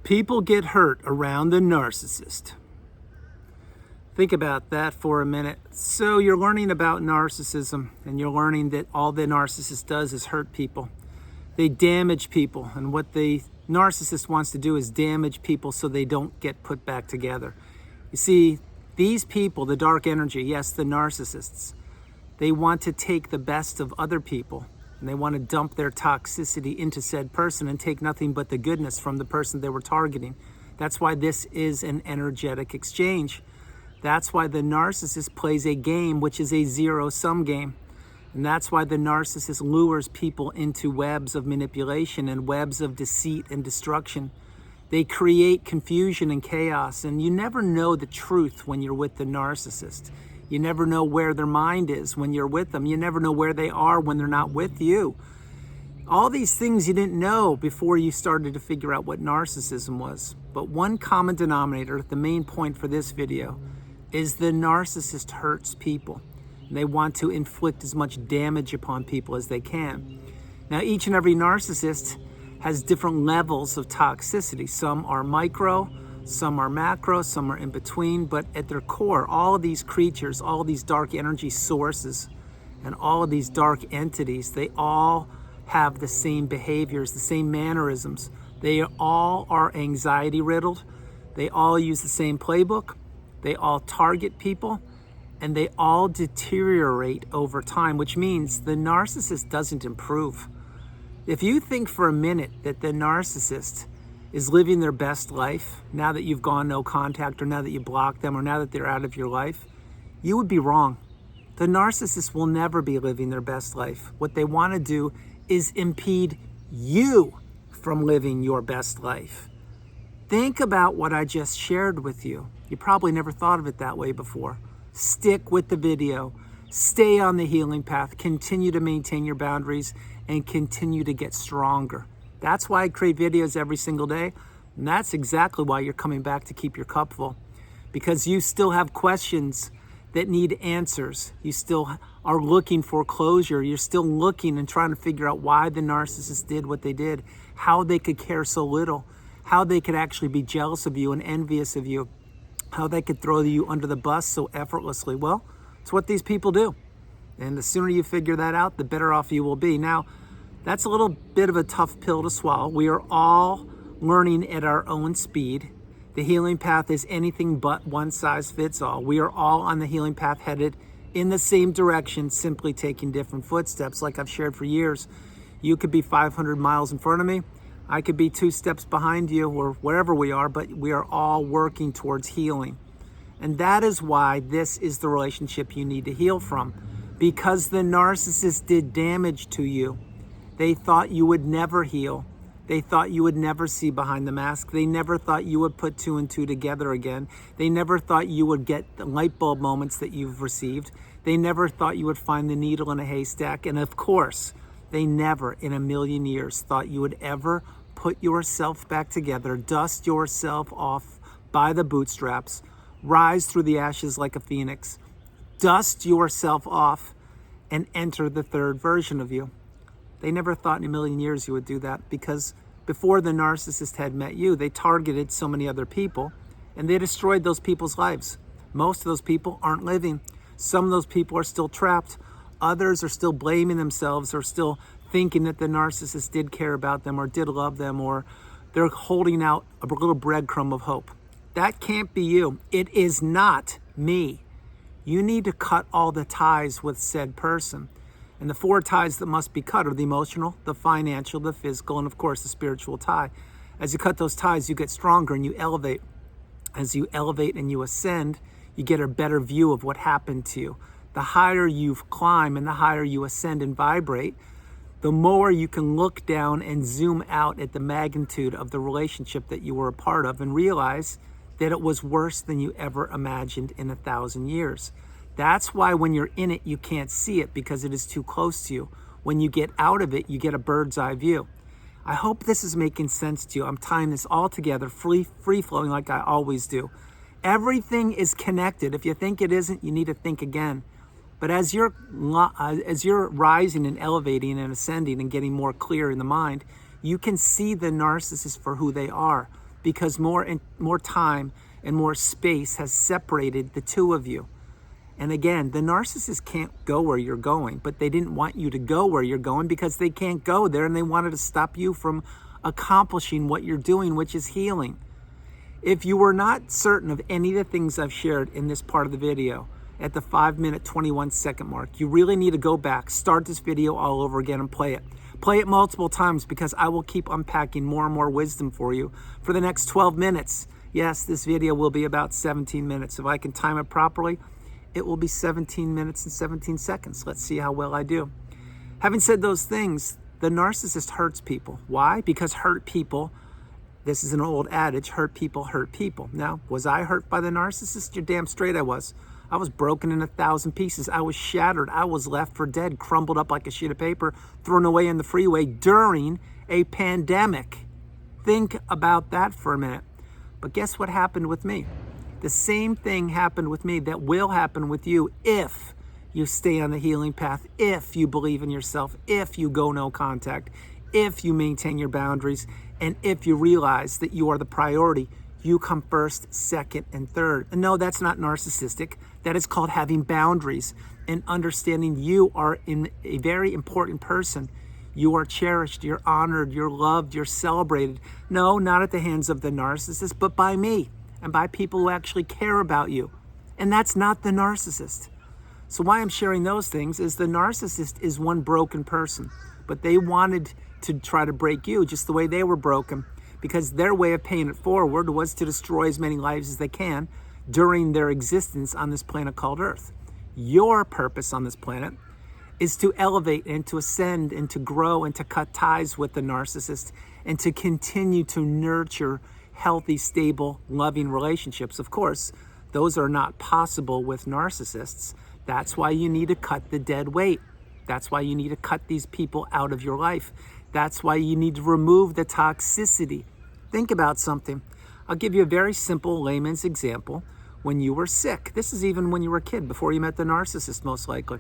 People get hurt around the narcissist. Think about that for a minute. So you're learning about narcissism, and you're learning that all the narcissist does is hurt people. They damage people, and what the narcissist wants to do is damage people so they don't get put back together. You see, these people, the dark energy, yes, the narcissists, they want to take the best of other people, and they want to dump their toxicity into said person and take nothing but the goodness from the person they were targeting. That's why this is an energetic exchange. That's why the narcissist plays a game which is a zero-sum game. And that's why the narcissist lures people into webs of manipulation and webs of deceit and destruction. They create confusion and chaos, and you never know the truth when you're with the narcissist. You never know where their mind is when you're with them. You never know where they are when they're not with you. All these things you didn't know before you started to figure out what narcissism was. But one common denominator, the main point for this video, is the narcissist hurts people. And they want to inflict as much damage upon people as they can. Now, each and every narcissist has different levels of toxicity. Some are micro, some are macro, some are in between, but at their core, all of these creatures, all of these dark energy sources, and all of these dark entities, they all have the same behaviors, the same mannerisms. They all are anxiety riddled. They all use the same playbook. They all target people, and they all deteriorate over time, which means the narcissist doesn't improve. If you think for a minute that the narcissist is living their best life now that you've gone no contact, or now that you blocked them, or now that they're out of your life, you would be wrong. The narcissist will never be living their best life. What they want to do is impede you from living your best life. Think about what I just shared with you. You probably never thought of it that way before. Stick with the video. Stay on the healing path. Continue to maintain your boundaries and continue to get stronger. That's why I create videos every single day. And that's exactly why you're coming back to keep your cup full. Because you still have questions that need answers. You still are looking for closure. You're still looking and trying to figure out why the narcissist did what they did, how they could care so little, how they could actually be jealous of you and envious of you, how they could throw you under the bus so effortlessly. Well, it's what these people do. And the sooner you figure that out, the better off you will be. Now, that's a little bit of a tough pill to swallow. We are all learning at our own speed. The healing path is anything but one size fits all. We are all on the healing path headed in the same direction, simply taking different footsteps. Like I've shared for years, you could be 500 miles in front of me. I could be 2 steps behind you, or wherever we are, but we are all working towards healing. And that is why this is the relationship you need to heal from. Because the narcissist did damage to you. They thought you would never heal. They thought you would never see behind the mask. They never thought you would put 2 and 2 together again. They never thought you would get the light bulb moments that you've received. They never thought you would find the needle in a haystack. And of course, they never in a million years thought you would ever put yourself back together, dust yourself off by the bootstraps, rise through the ashes like a phoenix, dust yourself off, and enter the third version of you. They never thought in a million years you would do that, because before the narcissist had met you, they targeted so many other people and they destroyed those people's lives. Most of those people aren't living. Some of those people are still trapped. Others are still blaming themselves, or still thinking that the narcissist did care about them or did love them, or they're holding out a little breadcrumb of hope. That can't be you. It is not me. You need to cut all the ties with said person. And the 4 ties that must be cut are the emotional, the financial, the physical, and of course the spiritual tie. As you cut those ties, you get stronger and you elevate. As you elevate and you ascend, you get a better view of what happened to you. The higher you climb and the higher you ascend and vibrate, the more you can look down and zoom out at the magnitude of the relationship that you were a part of and realize that it was worse than you ever imagined in 1,000 years. That's why when you're in it, you can't see it, because it is too close to you. When you get out of it, you get a bird's eye view. I hope this is making sense to you. I'm tying this all together, free-flowing like I always do. Everything is connected. If you think it isn't, you need to think again. But as you're rising and elevating and ascending and getting more clear in the mind, you can see the narcissist for who they are. because more time and more space has separated the two of you. And again, the narcissist can't go where you're going, but they didn't want you to go where you're going because they can't go there, and they wanted to stop you from accomplishing what you're doing, which is healing. If you were not certain of any of the things I've shared in this part of the video at the 5-minute, 21-second mark, you really need to go back, start this video all over again and play it. Play it multiple times, because I will keep unpacking more and more wisdom for you for the next 12 minutes. Yes, this video will be about 17 minutes. If I can time it properly, it will be 17 minutes and 17 seconds. Let's see how well I do. Having said those things, the narcissist hurts people. Why? Because hurt people, this is an old adage, hurt people hurt people. Now, was I hurt by the narcissist? You're damn straight I was. I was broken in 1,000 pieces. I was shattered. I was left for dead, crumbled up like a sheet of paper, thrown away in the freeway during a pandemic. Think about that for a minute. But guess what happened with me? The same thing happened with me that will happen with you if you stay on the healing path, if you believe in yourself, if you go no contact, if you maintain your boundaries, and if you realize that you are the priority. You come first, second, and third. And no, that's not narcissistic. That is called having boundaries and understanding you are a very important person. You are cherished, you're honored, you're loved, you're celebrated. No, not at the hands of the narcissist, but by me and by people who actually care about you. And that's not the narcissist. So why I'm sharing those things is the narcissist is one broken person, but they wanted to try to break you just the way they were broken, because their way of paying it forward was to destroy as many lives as they can during their existence on this planet called Earth. Your purpose on this planet is to elevate and to ascend and to grow and to cut ties with the narcissist and to continue to nurture healthy, stable, loving relationships. Of course, those are not possible with narcissists. That's why you need to cut the dead weight. That's why you need to cut these people out of your life. That's why you need to remove the toxicity. Think about something. I'll give you a very simple layman's example. When you were sick, this is even when you were a kid, before you met the narcissist most likely.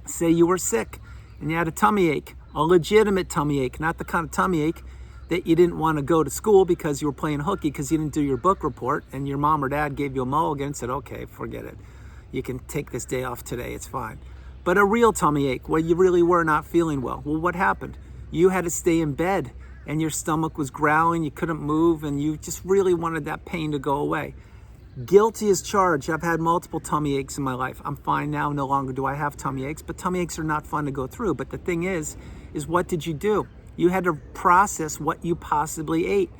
Say you were sick and you had a tummy ache, a legitimate tummy ache, not the kind of tummy ache that you didn't want to go to school because you were playing hooky because you didn't do your book report and your mom or dad gave you a mulligan and said, okay, forget it. You can take this day off today, it's fine. But a real tummy ache where you really were not feeling well. Well, what happened? You had to stay in bed and your stomach was growling, you couldn't move, and you just really wanted that pain to go away. Guilty as charged. I've had multiple tummy aches in my life. I'm fine now, no longer do I have tummy aches, but tummy aches are not fun to go through. But the thing is what did you do? You had to process what you possibly ate.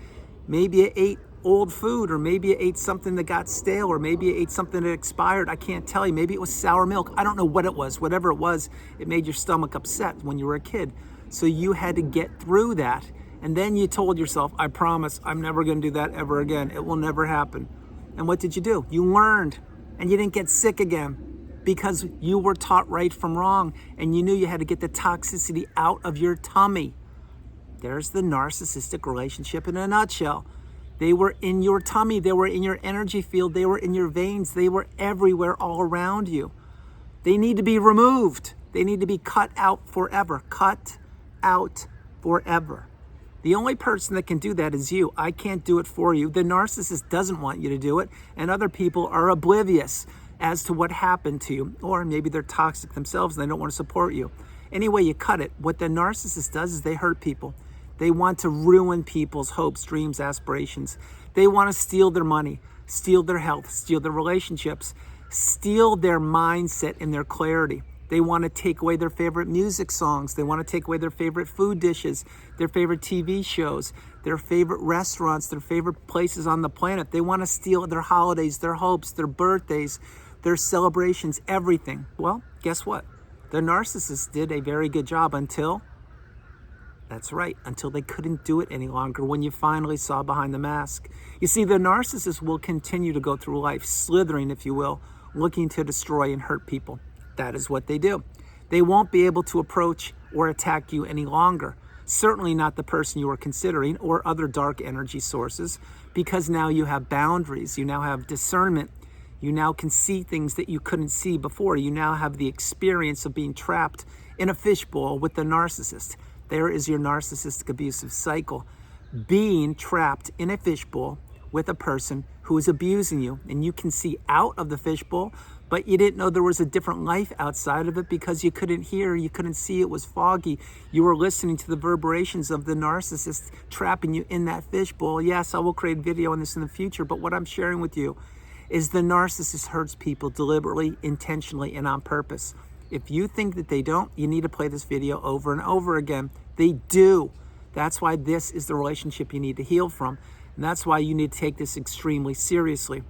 Maybe you ate old food, or maybe you ate something that got stale, or maybe you ate something that expired. I can't tell you. Maybe it was sour milk. I don't know what it was. Whatever it was, it made your stomach upset when you were a kid. So you had to get through that. And then you told yourself, I promise I'm never going to do that ever again. It will never happen. And what did you do? You learned, and you didn't get sick again because you were taught right from wrong, and you knew you had to get the toxicity out of your tummy. There's the narcissistic relationship in a nutshell. They were in your tummy. They were in your energy field. They were in your veins. They were everywhere all around you. They need to be removed. They need to be cut out forever. Cut out forever. The only person that can do that is you. I can't do it for you. The narcissist doesn't want you to do it, and other people are oblivious as to what happened to you, or maybe they're toxic themselves and they don't want to support you. Anyway, you cut it. What the narcissist does is they hurt people. They want to ruin people's hopes, dreams, aspirations. They want to steal their money, steal their health, steal their relationships, steal their mindset and their clarity. They want to take away their favorite music songs. They want to take away their favorite food dishes, their favorite TV shows, their favorite restaurants, their favorite places on the planet. They want to steal their holidays, their hopes, their birthdays, their celebrations, everything. Well, guess what? The narcissist did a very good job until they couldn't do it any longer, when you finally saw behind the mask. You see, the narcissist will continue to go through life, slithering, if you will, looking to destroy and hurt people. That is what they do. They won't be able to approach or attack you any longer. Certainly not the person you are considering or other dark energy sources, because now you have boundaries. You now have discernment. You now can see things that you couldn't see before. You now have the experience of being trapped in a fishbowl with the narcissist. There is your narcissistic abusive cycle. being trapped in a fishbowl with a person who is abusing you, and you can see out of the fishbowl, but you didn't know there was a different life outside of it because you couldn't hear, you couldn't see, it was foggy. You were listening to the reverberations of the narcissist trapping you in that fishbowl. Yes, I will create video on this in the future, but what I'm sharing with you is the narcissist hurts people deliberately, intentionally, and on purpose. If you think that they don't, you need to play this video over and over again. They do. That's why this is the relationship you need to heal from. And that's why you need to take this extremely seriously.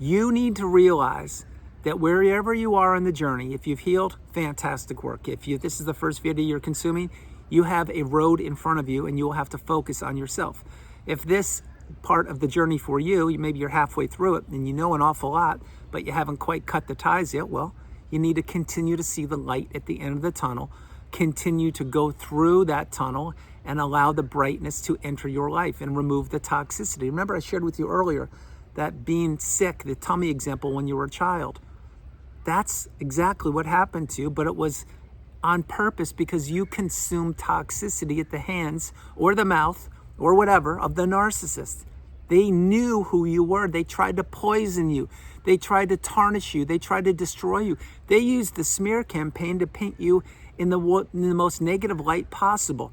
You need to realize that wherever you are in the journey, if you've healed, fantastic work. If this is the first video you're consuming, you have a road in front of you and you will have to focus on yourself. If this part of the journey for you, maybe you're halfway through it and you know an awful lot, but you haven't quite cut the ties yet, well, you need to continue to see the light at the end of the tunnel, continue to go through that tunnel and allow the brightness to enter your life and remove the toxicity. Remember, I shared with you earlier that being sick, the tummy example when you were a child. That's exactly what happened to you, but it was on purpose because you consumed toxicity at the hands or the mouth or whatever of the narcissist. They knew who you were. They tried to poison you. They tried to tarnish you. They tried to destroy you. They used the smear campaign to paint you in the most negative light possible.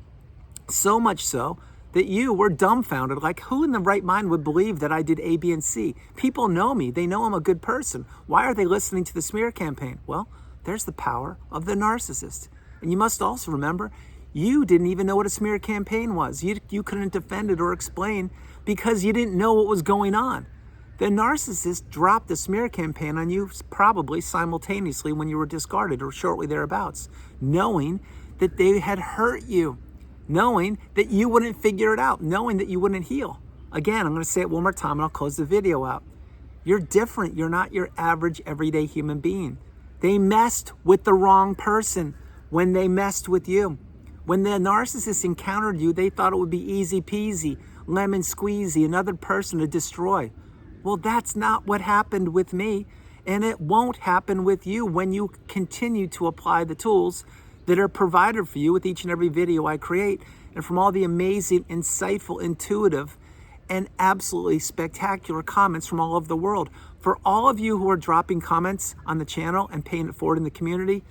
So much so that you were dumbfounded. Like, who in the right mind would believe that I did A, B, and C? People know me. They know I'm a good person. Why are they listening to the smear campaign? Well, there's the power of the narcissist. And you must also remember, you didn't even know what a smear campaign was. You couldn't defend it or explain because you didn't know what was going on. The narcissist dropped the smear campaign on you probably simultaneously when you were discarded or shortly thereabouts, knowing that they had hurt you, knowing that you wouldn't figure it out, knowing that you wouldn't heal. Again, I'm going to say it one more time and I'll close the video out. You're different. You're not your average everyday human being. They messed with the wrong person when they messed with you. When the narcissist encountered you, they thought it would be easy peasy, lemon squeezy, another person to destroy. Well, that's not what happened with me, and it won't happen with you when you continue to apply the tools that are provided for you with each and every video I create, and from all the amazing, insightful, intuitive, and absolutely spectacular comments from all over the world. For all of you who are dropping comments on the channel and paying it forward in the community,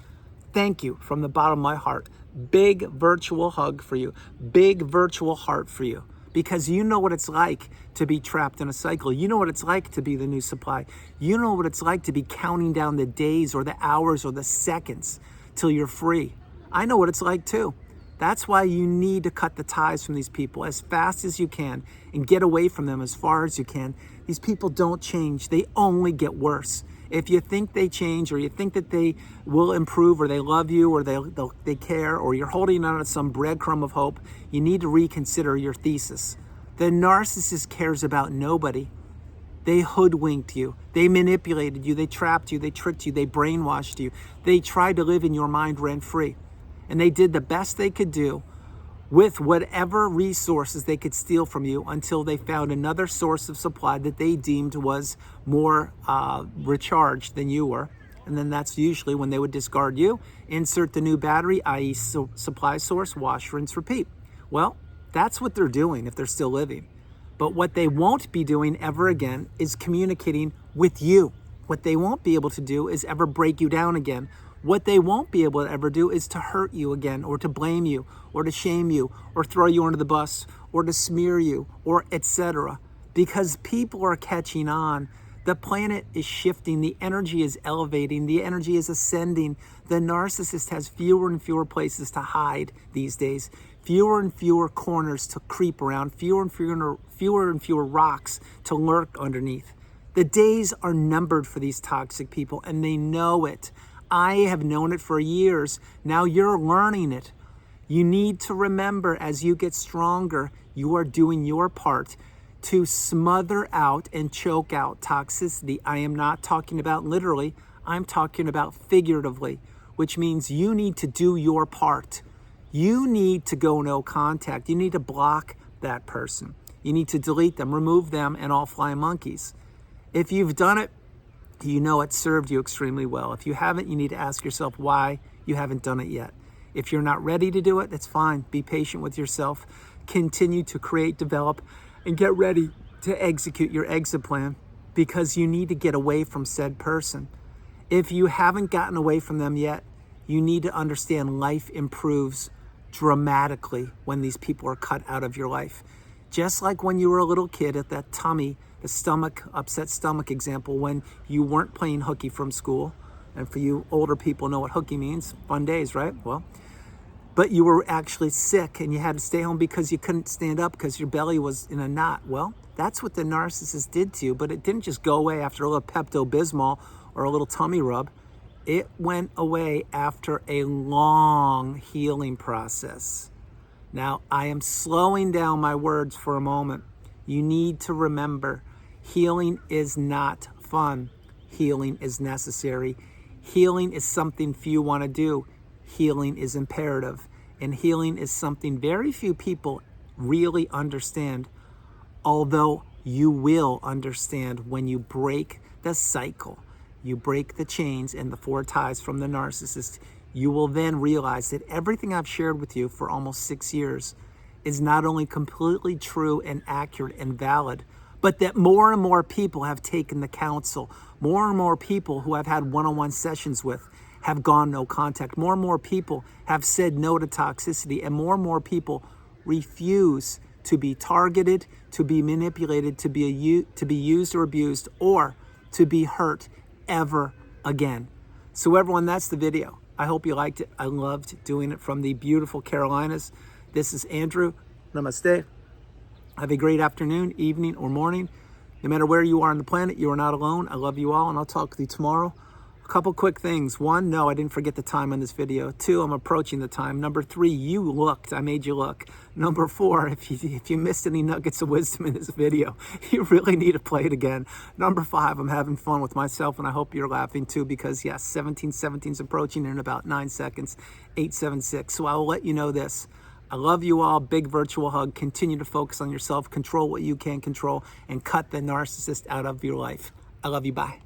thank you from the bottom of my heart. Big virtual hug for you. Big virtual heart for you. Because you know what it's like to be trapped in a cycle. You know what it's like to be the new supply. You know what it's like to be counting down the days or the hours or the seconds till you're free. I know what it's like too. That's why you need to cut the ties from these people as fast as you can and get away from them as far as you can. These people don't change. They only get worse. If you think they change or you think that they will improve or they love you or they care or you're holding on to some breadcrumb of hope, you need to reconsider your thesis. The narcissist cares about nobody. They hoodwinked you. They manipulated you. They trapped you. They tricked you. They brainwashed you. They tried to live in your mind rent-free. And they did the best they could do with whatever resources they could steal from you until they found another source of supply that they deemed was more recharged than you were. And then that's usually when they would discard you, insert the new battery, i.e. supply source, wash, rinse, repeat. Well, that's what they're doing if they're still living. But what they won't be doing ever again is communicating with you. What they won't be able to do is ever break you down again. What they won't be able to ever do is to hurt you again, or to blame you, or to shame you, or throw you under the bus, or to smear you, or etc. Because people are catching on. The planet is shifting. The energy is elevating. The energy is ascending. The narcissist has fewer and fewer places to hide these days. Fewer and fewer corners to creep around. Fewer and fewer rocks to lurk underneath. The days are numbered for these toxic people, and they know it. I have known it for years. Now you're learning it. You need to remember, as you get stronger, you are doing your part to smother out and choke out toxicity. I am not talking about literally. I'm talking about figuratively, which means you need to do your part. You need to go no contact. You need to block that person. You need to delete them, remove them, and all flying monkeys. If you've done it, you know it served you extremely well. If you haven't, you need to ask yourself why you haven't done it yet. If you're not ready to do it, that's fine. Be patient with yourself. continue to create, develop, and get ready to execute your exit plan, because you need to get away from said person. If you haven't gotten away from them yet, you need to understand life improves dramatically when these people are cut out of your life. Just like when you were a little kid at that tummy, the stomach, upset stomach example, when you weren't playing hooky from school. And for you older people know what hooky means. Fun days, right? Well, but you were actually sick and you had to stay home because you couldn't stand up because your belly was in a knot. Well, that's what the narcissist did to you, but it didn't just go away after a little Pepto-Bismol or a little tummy rub. It went away after a long healing process. Now, I am slowing down my words for a moment. You need to remember, healing is not fun. Healing is necessary. Healing is something few want to do. Healing is imperative. And healing is something very few people really understand, although you will understand when you break the cycle. You break the chains and the 4 ties from the narcissist. You will then realize that everything I've shared with you for almost 6 years is not only completely true and accurate and valid, but that more and more people have taken the counsel. More and more people who I've had one-on-one sessions with have gone no contact. More and more people have said no to toxicity, and more people refuse to be targeted, to be manipulated, to be used or abused, or to be hurt ever again. So everyone, that's the video. I hope you liked it. I loved doing it from the beautiful Carolinas. This is Andrew. Namaste. Have a great afternoon, evening, or morning. No matter where you are on the planet, you are not alone. I love you all, and I'll talk with you tomorrow. A couple quick things. 1, no, I didn't forget the time on this video. 2, I'm approaching the time. Number 3, you looked. I made you look. Number 4, if you missed any nuggets of wisdom in this video, you really need to play it again. Number 5, I'm having fun with myself, and I hope you're laughing too, because yes, 1717 is approaching in about 9 seconds, 876. So I will let you know this. I love you all. Big virtual hug. Continue to focus on yourself. Control what you can control and cut the narcissist out of your life. I love you. Bye.